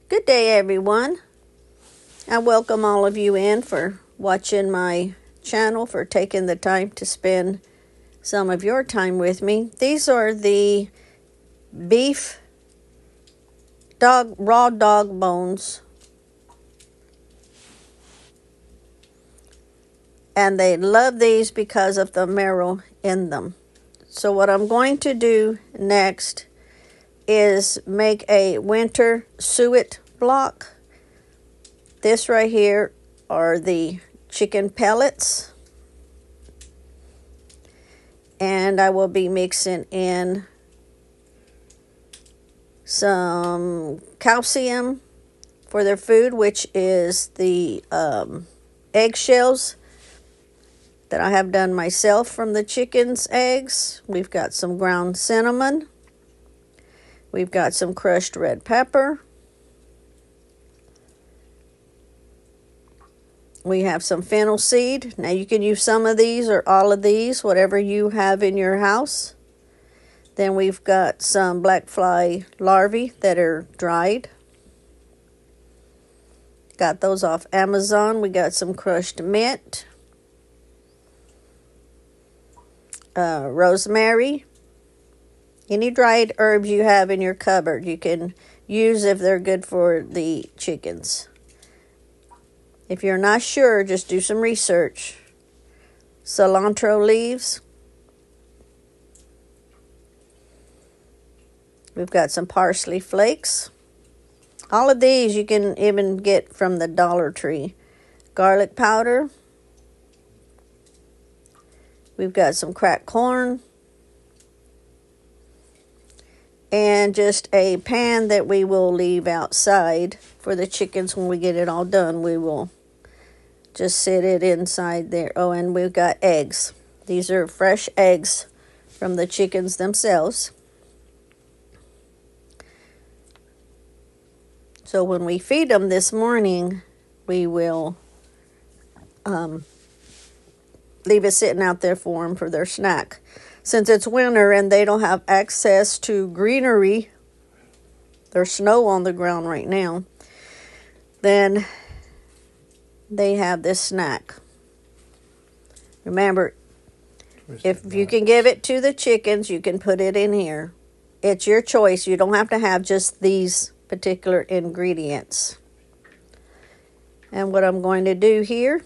Good day, everyone. I welcome all of you in for watching my channel, for taking the time to spend some of your time with me. These are the beef raw dog bones, and they love these because of the marrow in them. So what I'm going to do next is make a winter suet block. This right here are the chicken pellets, and I will be mixing in some calcium for their food, which is the eggshells that I have done myself from the chicken's eggs. We've got some ground cinnamon. We've got some crushed red pepper. We have some fennel seed. Now you can use some of these or all of these, whatever you have in your house. Then we've got some black fly larvae that are dried. Got those off Amazon. We got some crushed mint, rosemary. Any dried herbs you have in your cupboard you can use if they're good for the chickens. If you're not sure, just do some research. Cilantro leaves. We've got some parsley flakes. All of these you can even get from the Dollar Tree. Garlic powder. We've got some cracked corn. And just a pan that we will leave outside for the chickens. When we get it all done, we will just sit it inside there. Oh, and we've got eggs. These are fresh eggs from the chickens themselves. So when we feed them this morning, we will leave it sitting out there for them for their snack. Since it's winter and they don't have access to greenery, there's snow on the ground right now, then they have this snack. Remember, if you can give it to the chickens, you can put it in here. It's your choice. You don't have to have just these particular ingredients. And what I'm going to do here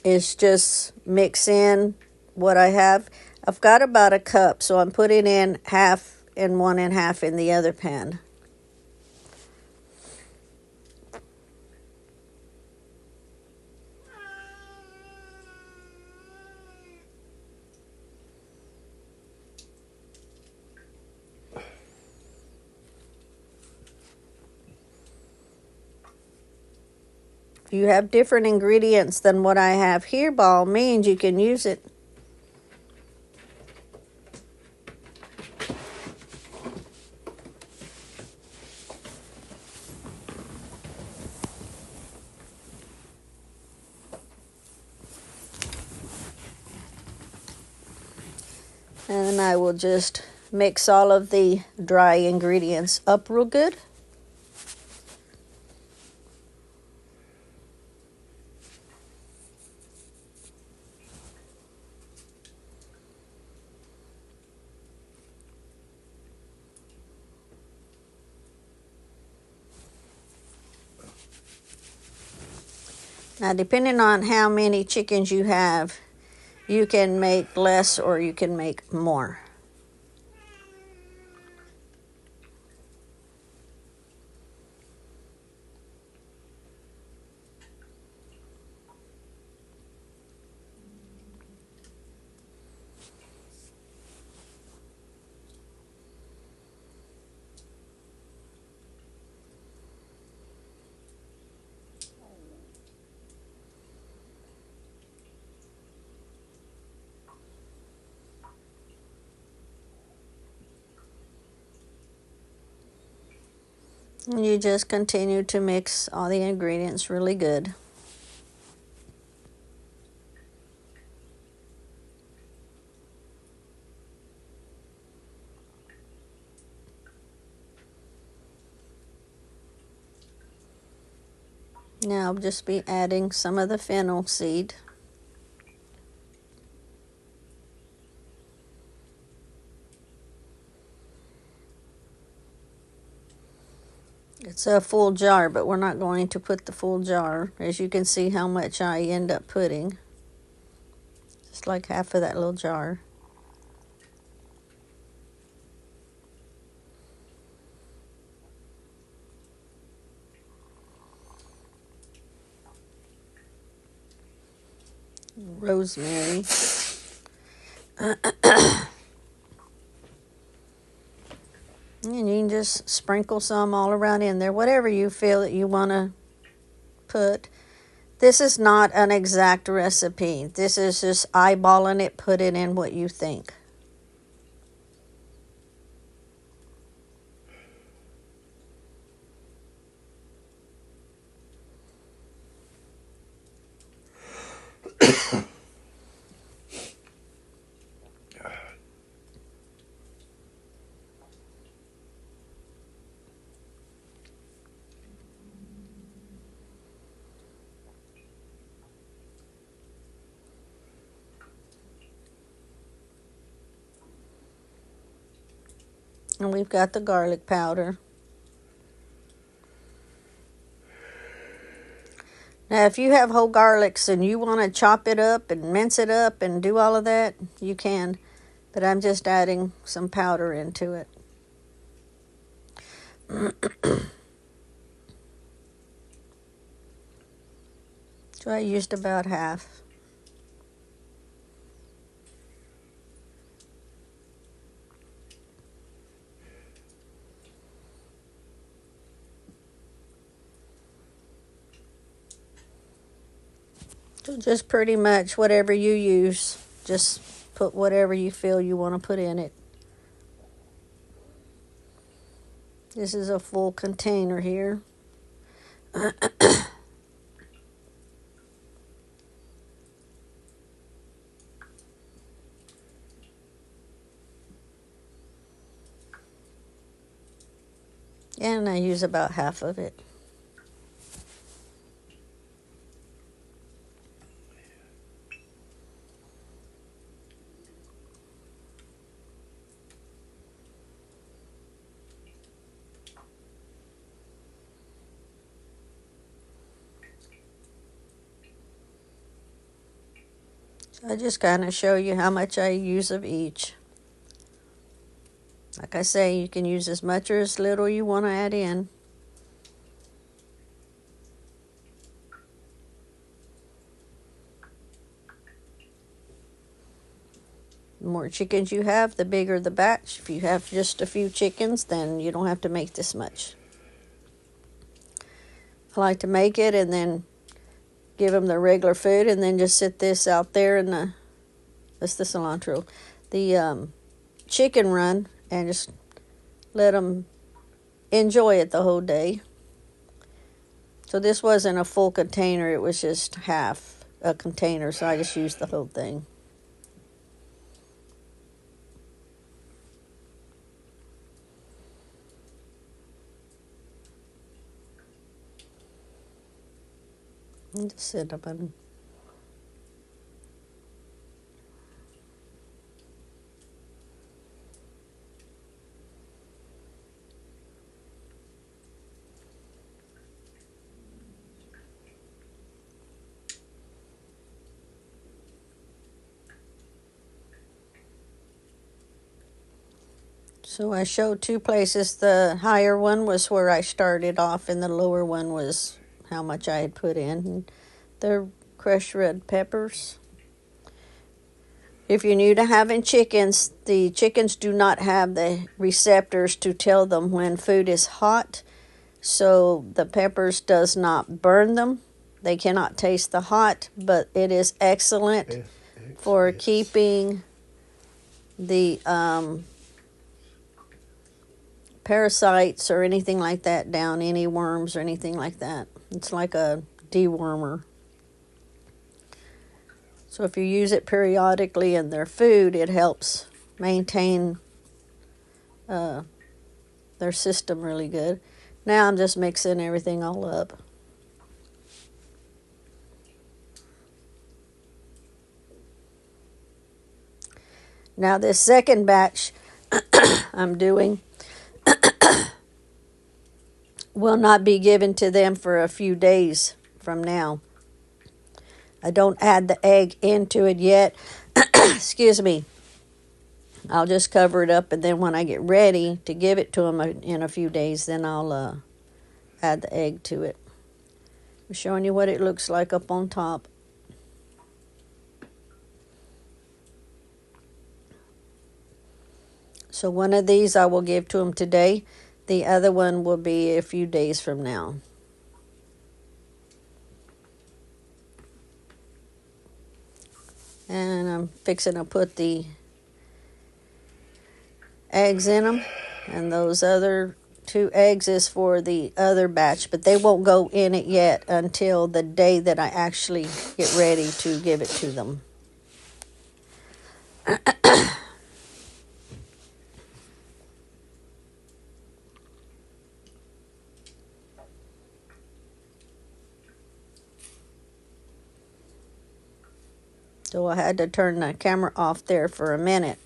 is just mix in what I have. I've got about a cup, so I'm putting in half in one and half in the other pan. If you have different ingredients than what I have here, by all means, you can use it. And I will just mix all of the dry ingredients up real good. Now, depending on how many chickens you have, you can make less or you can make more. And you just continue to mix all the ingredients really good. Now I'll just be adding some of the fennel seed. It's a full jar, but we're not going to put the full jar. As you can see how much I end up putting. Just like half of that little jar. Rosemary. And you can just sprinkle some all around in there, whatever you feel that you want to put. This is not an exact recipe. This is just eyeballing it, put it in what you think. And we've got the garlic powder. Now, if you have whole garlics and you want to chop it up and mince it up and do all of that, you can. But I'm just adding some powder into it. So I used about half. So just pretty much whatever you use, just put whatever you feel you want to put in it. This is a full container here. And I use about half of it. I just kind of show you how much I use of each. Like I say, you can use as much or as little you want to add in. The more chickens you have, the bigger the batch. If you have just a few chickens, then you don't have to make this much. I like to make it and then give them the regular food and then just sit this out there in the, that's the cilantro, the chicken run, and just let them enjoy it the whole day. So this wasn't a full container, it was just half a container, so I just used the whole thing. And just cinnamon. So I showed two places. The higher one was where I started off, and the lower one was how much I had put in. And the crushed red peppers. If you're new to having chickens, the chickens do not have the receptors to tell them when food is hot. So the peppers does not burn them. They cannot taste the hot, but it is excellent for keeping the parasites or anything like that down, any worms or anything like that. It's like a dewormer. So if you use it periodically in their food, it helps maintain their system really good. Now I'm just mixing everything all up. Now this second batch I'm doing will not be given to them for a few days from now. I don't add the egg into it yet. Excuse me. I'll just cover it up, and then when I get ready to give it to them in a few days, then I'll add the egg to it. I'm showing you what it looks like up on top. So one of these I will give to them today. The other one will be a few days from now. And I'm fixing to put the eggs in them. And those other 2 eggs is for the other batch, but they won't go in it yet until the day that I actually get ready to give it to them. So I had to turn the camera off there for a minute,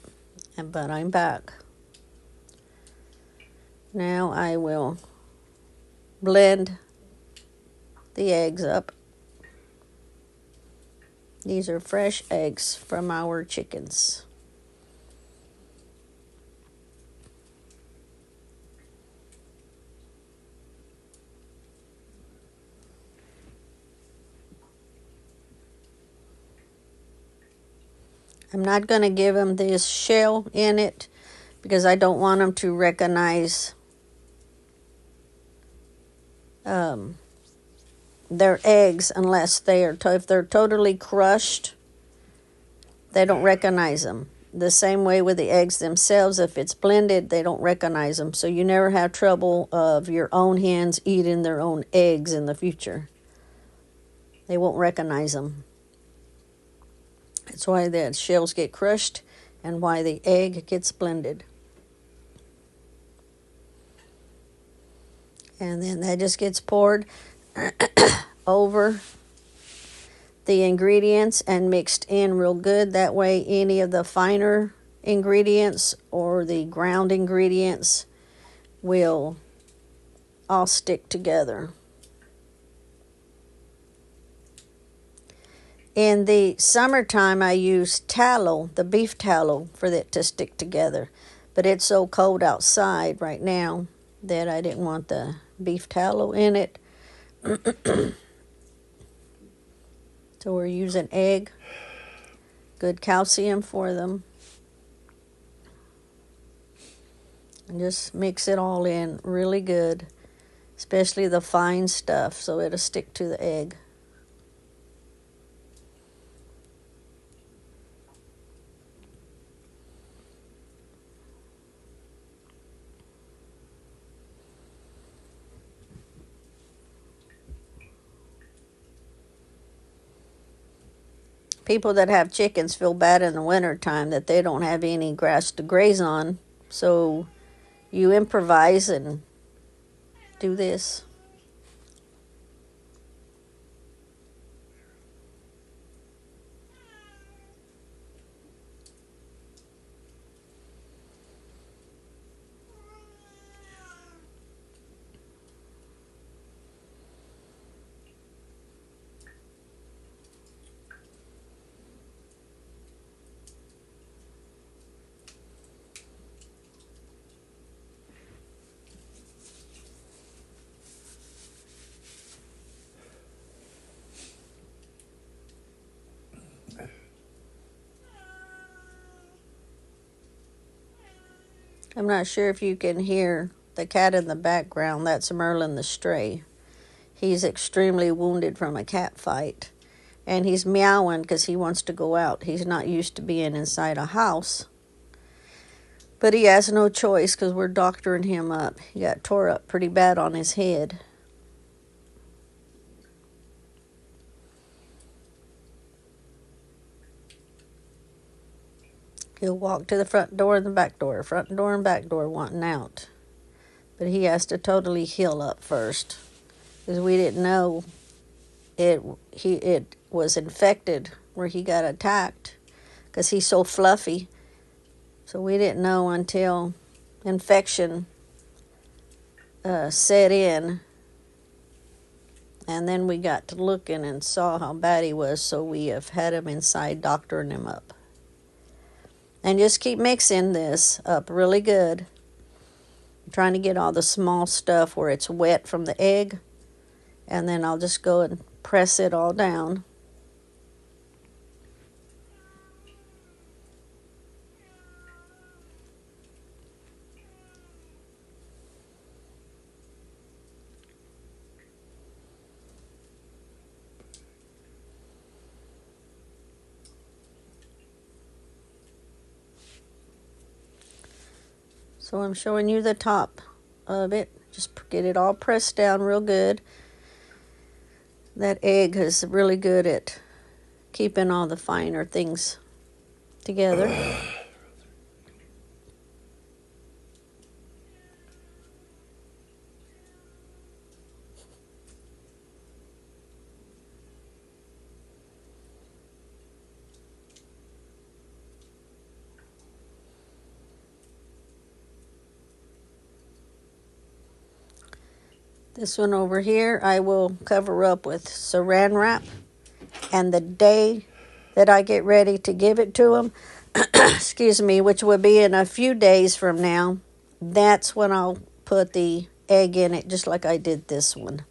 but I'm back. Now I will blend the eggs up. These are fresh eggs from our chickens. I'm not going to give them this shell in it because I don't want them to recognize their eggs unless they are if they're totally crushed. They don't recognize them. The same way with the eggs themselves, if it's blended, they don't recognize them. So you never have trouble of your own hens eating their own eggs in the future. They won't recognize them. That's why the shells get crushed and why the egg gets blended. And then that just gets poured over the ingredients and mixed in real good. That way any of the finer ingredients or the ground ingredients will all stick together. In the summertime, I use tallow, the beef tallow, for it to stick together. But it's so cold outside right now that I didn't want the beef tallow in it. So we're using egg, good calcium for them. And just mix it all in really good, especially the fine stuff, so it'll stick to the egg. People that have chickens feel bad in the wintertime that they don't have any grass to graze on. So you improvise and do this. I'm not sure if you can hear the cat in the background. That's Merlin the stray. He's extremely wounded from a cat fight. And he's meowing because he wants to go out. He's not used to being inside a house. But he has no choice because we're doctoring him up. He got tore up pretty bad on his head. He'll walk to the front door and the back door, front door and back door, wanting out. But he has to totally heal up first, because we didn't know it was infected where he got attacked, because he's so fluffy. So we didn't know until infection set in. And then we got to looking and saw how bad he was, so we have had him inside doctoring him up. And just keep mixing this up really good. I'm trying to get all the small stuff where it's wet from the egg. And then I'll just go and press it all down. So I'm showing you the top of it. Just get it all pressed down real good. That egg is really good at keeping all the finer things together. This one over here I will cover up with saran wrap, and the day that I get ready to give it to them, excuse me, which will be in a few days from now, that's when I'll put the egg in it, just like I did this one.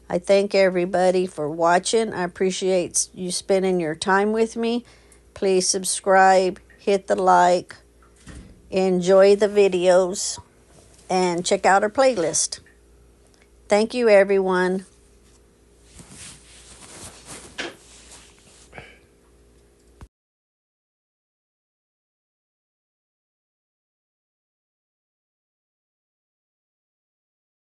I thank everybody for watching. I appreciate you spending your time with me. Please subscribe, hit the like, enjoy the videos, and check out our playlist. Thank you, everyone.